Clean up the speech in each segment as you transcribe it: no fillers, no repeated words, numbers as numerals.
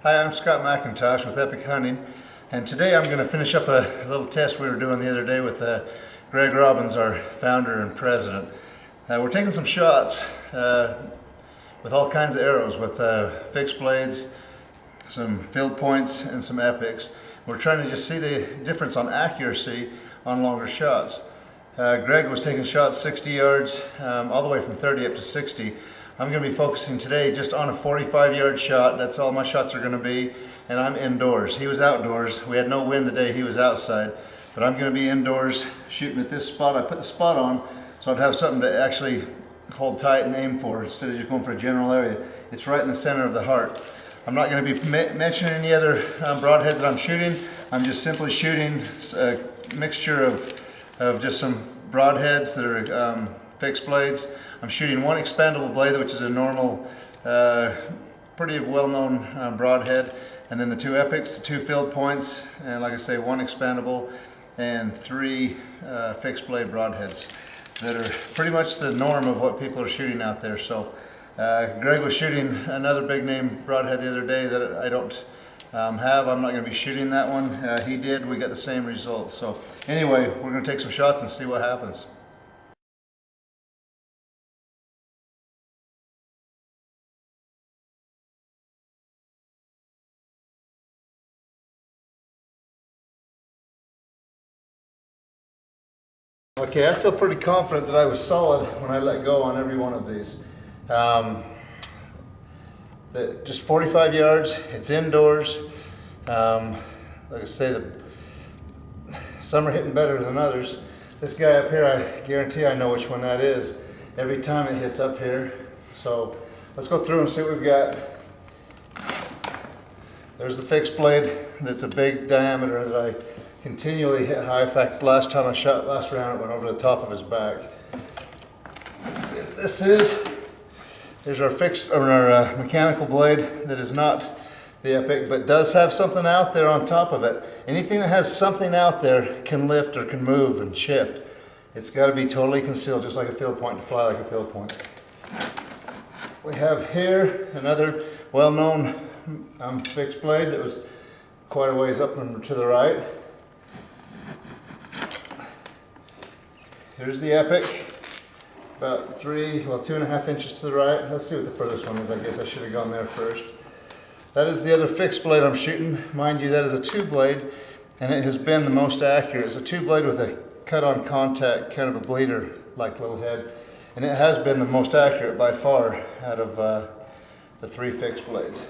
Hi, I'm Scott Mackintosh with Epek Hunting, and today I'm going to finish up a little test we were doing the other day with Greg Robbins, our founder and president. We're taking some shots with all kinds of arrows, with fixed blades, some field points, and some epics. We're trying to just see the difference on accuracy on longer shots. Greg was taking shots 60 yards, all the way from 30 up to 60. I'm going to be focusing today just on a 45-yard shot. That's all my shots are going to be, and I'm indoors. He was outdoors. We had no wind the day he was outside, but I'm going to be indoors shooting at this spot. I put the spot on so I'd have something to actually hold tight and aim for instead of just going for a general area. It's right in the center of the heart. I'm not going to be mentioning any other broadheads that I'm shooting. I'm just simply shooting a mixture of just some broadheads that are fixed blades. I'm shooting one expandable blade, which is a normal, pretty well-known broadhead, and then the two epics, the two field points, and like I say, one expandable and three fixed blade broadheads that are pretty much the norm of what people are shooting out there. So Greg was shooting another big name broadhead the other day that I don't have. I'm not going to be shooting that one. He did. We got the same results. So anyway, we're going to take some shots and see what happens. Okay, I feel pretty confident that I was solid when I let go on every one of these. Just 45 yards, it's indoors. Like I say, some are hitting better than others. This guy up here, I guarantee I know which one that is every time it hits up here. So let's go through and see what we've got. There's the fixed blade that's a big diameter that I continually hit high. In fact, last time I shot, last round, it went over the top of his back. Let's see what this is. Here's our our mechanical blade that is not the Epek, but does have something out there on top of it. Anything that has something out there can lift or can move and shift. It's got to be totally concealed, just like a field point, to fly like a field point. We have here another well-known fixed blade that was quite a ways up and to the right. Here's the Epek, about 2.5 inches to the right. Let's see what the furthest one is. I guess I should have gone there first. That is the other fixed blade I'm shooting. Mind you, that is a two blade, and it has been the most accurate. It's a two blade with a cut-on contact, kind of a bleeder-like little head, and it has been the most accurate by far out of the three fixed blades.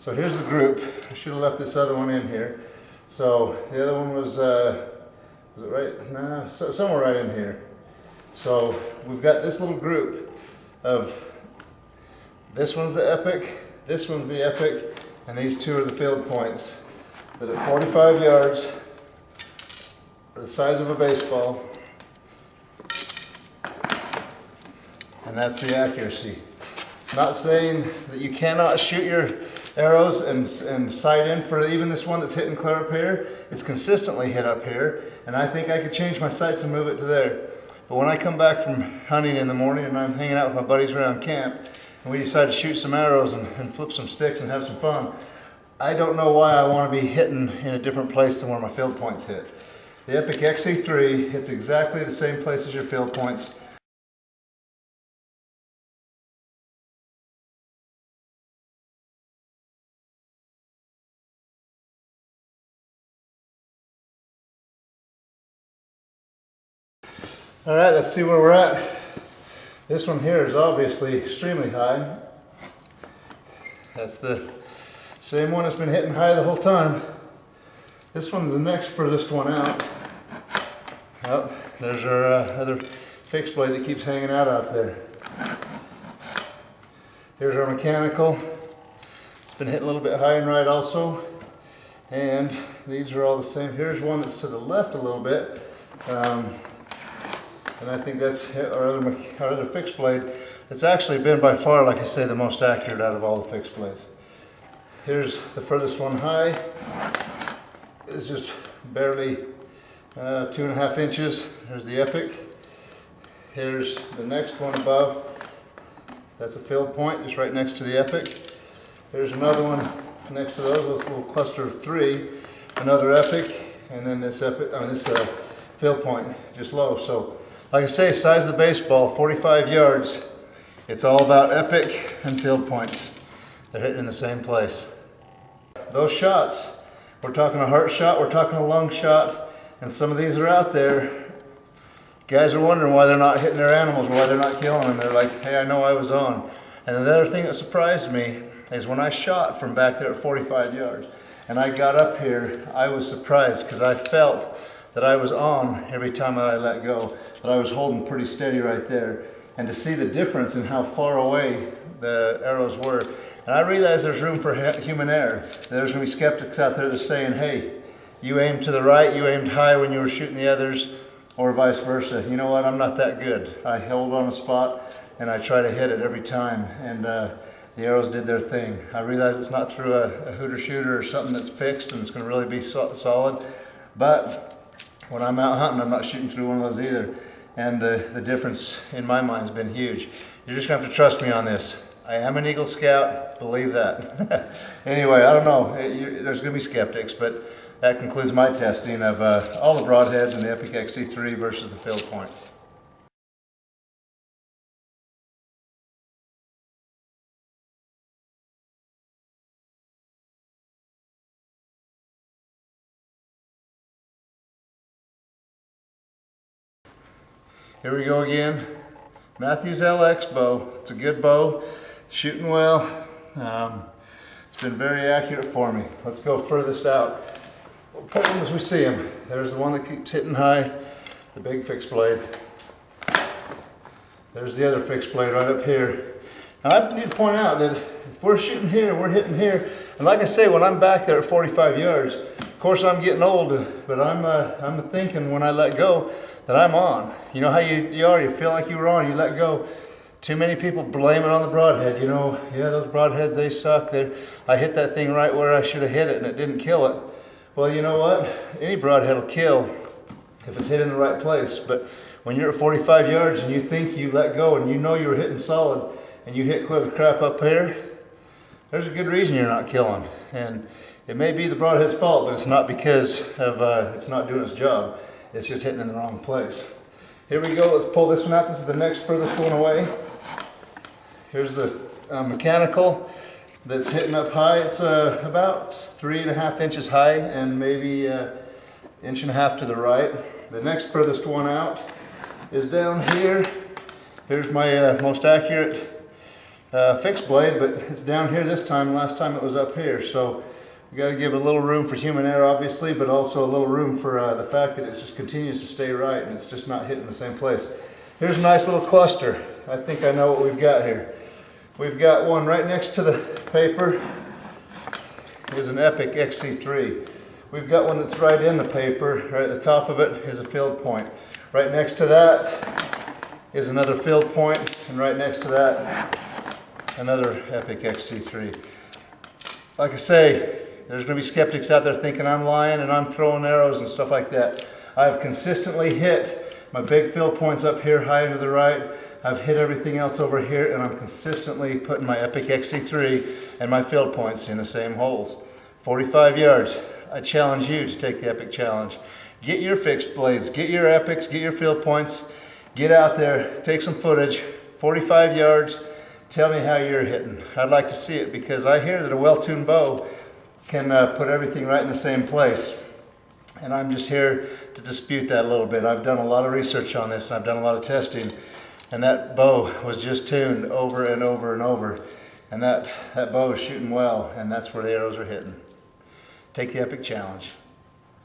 So here's the group. I should have left this other one in here. So the other one was it right? No, somewhere right in here. So we've got this little group of, this one's the Epek, this one's the Epek, and these two are the field points that at 45 yards are the size of a baseball, and that's the accuracy. Not saying that you cannot shoot your arrows and sight in for even this one that's hitting clear up here. It's consistently hit up here, and I think I could change my sights and move it to there. But when I come back from hunting in the morning and I'm hanging out with my buddies around camp and we decide to shoot some arrows and flip some sticks and have some fun, I don't know why I want to be hitting in a different place than where my field points hit. The Epek XC-3 hits exactly the same place as your field points. All right, let's see where we're at. This one here is obviously extremely high. That's the same one that's been hitting high the whole time. This one's the next furthest one out. Oh, there's our other fixed blade that keeps hanging out there. Here's our mechanical. It's been hitting a little bit high and right also. And these are all the same. Here's one that's to the left a little bit. And I think that's our other fixed blade. It's actually been by far, like I say, the most accurate out of all the fixed blades. Here's the furthest one high. It's just barely 2.5 inches. There's the Epek. Here's the next one above. That's a field point, just right next to the Epek. Here's another one next to those little cluster of 3, another Epek, and then this field point just low. So like I say, size of the baseball, 45 yards. It's all about Epek and field points. They're hitting in the same place. Those shots, we're talking a heart shot, we're talking a lung shot, and some of these are out there. Guys are wondering why they're not hitting their animals, why they're not killing them. They're like, hey, I know I was on. And the other thing that surprised me is when I shot from back there at 45 yards, and I got up here, I was surprised because I felt that I was on every time that I let go, that I was holding pretty steady right there. And to see the difference in how far away the arrows were. And I realize there's room for human error. There's going to be skeptics out there that are saying, hey, you aimed to the right, you aimed high when you were shooting the others, or vice versa. You know what, I'm not that good. I held on a spot and I try to hit it every time. And the arrows did their thing. I realize it's not through a hooter shooter or something that's fixed and it's going to really be solid. But when I'm out hunting, I'm not shooting through one of those either. And the difference in my mind has been huge. You're just going to have to trust me on this. I am an Eagle Scout, believe that. Anyway, I don't know, there's going to be skeptics, but that concludes my testing of all the broadheads in the Epek XC-3 versus the field point. Here we go again. Matthews LX bow. It's a good bow, shooting well. It's been very accurate for me. Let's go furthest out. We'll put them as we see them. There's the one that keeps hitting high, the big fixed blade. There's the other fixed blade right up here. Now I need to point out that if we're shooting here and we're hitting here, and like I say, when I'm back there at 45 yards, of course I'm getting old, but I'm thinking when I let go that I'm on. You know how you are, you feel like you were on, you let go. Too many people blame it on the broadhead, you know, yeah, those broadheads, they suck. I hit that thing right where I should have hit it and it didn't kill it. Well, you know what? Any broadhead will kill if it's hit in the right place, but when you're at 45 yards and you think you let go and you know you were hitting solid and you hit clear the crap up here, there's a good reason you're not killing. And it may be the broadhead's fault, but it's not because of it's not doing its job. It's just hitting in the wrong place. Here we go, let's pull this one out. This is the next furthest one away. Here's the mechanical that's hitting up high. It's about 3.5 inches high and maybe 1.5 inches to the right. The next furthest one out is down here. Here's my most accurate fixed blade, but it's down here this time. Last time it was up here. So we got to give a little room for human error, obviously, but also a little room for the fact that it just continues to stay right and it's just not hitting the same place. Here's a nice little cluster. I think I know what we've got here. We've got one right next to the paper. Is an Epek XC-3. We've got one that's right in the paper. Right at the top of it is a field point. Right next to that is another field point, and right next to that, another Epek XC-3. Like I say, there's going to be skeptics out there thinking I'm lying and I'm throwing arrows and stuff like that. I've consistently hit my big field points up here high and to the right. I've hit everything else over here, and I'm consistently putting my Epek XC-3 and my field points in the same holes. 45 yards. I challenge you to take the Epek challenge. Get your fixed blades, get your Epeks, get your field points, get out there, take some footage, 45 yards, tell me how you're hitting. I'd like to see it because I hear that a well-tuned bow can put everything right in the same place. And I'm just here to dispute that a little bit. I've done a lot of research on this, and I've done a lot of testing, and that bow was just tuned over and over and over. And that bow is shooting well, and that's where the arrows are hitting. Take the Epek challenge.